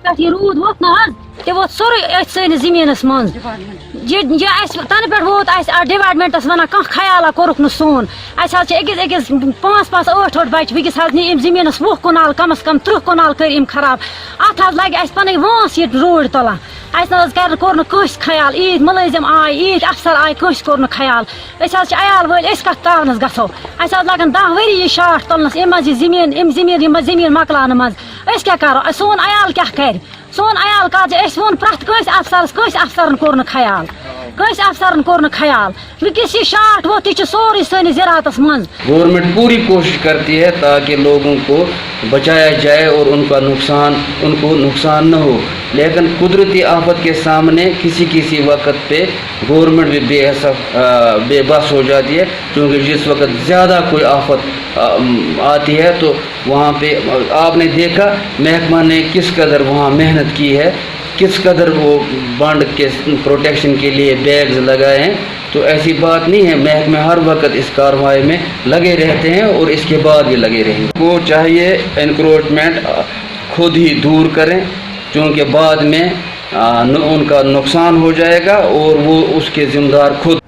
पे रूद वोत ना ते वो सोरे सैनिस जमीनस मज तन पे वोत डिपार्टमेंटस वन कह ख्याल कोरुक न सोन अकिस 5 5 8 8 बच्चे वस जमीनस 20 कनाल कम अज कम 30 कनाल कर खराब अत लगे पन वांस ये रोड तुलान कोर कंस ख्याल ईद मुलजिम आए ईद अफसर आए कंस कोर ख्याल अयाल वल कत तावनस गो लगन 10 वरी ये शाट तुलनस जमीन मकलान मज क्या करो सोन अयाल क्या कर सोन अयाल वो प्रत अफसरन कोर ख्याल कंस अफसरन कोर ख्याल वस ये शाट वो तह सोरे सैनिस ज़राअतस मज। गवर्नमेंट पूरी कोशिश करती है ताकि लोगों को बचाया जाए और उनको नुकसान न हो, लेकिन कुदरती आफत के सामने किसी वक्त पे गवर्नमेंट भी बेबस हो जाती है, क्योंकि जिस वक्त ज़्यादा कोई आफत आती है तो वहाँ पे आपने देखा महकमा ने किस कदर वहाँ मेहनत की है, किस कदर वो बाढ़ के प्रोटेक्शन के लिए बैग्स लगाए हैं। तो ऐसी बात नहीं है, महकमे हर वक्त इस कार्रवाई में लगे रहते हैं और इसके बाद भी लगे रहेंगे। वो चाहिए एनक्रोचमेंट खुद ही दूर करें, क्योंकि बाद में उनका नुकसान हो जाएगा और वो उसके जिम्मेदार खुद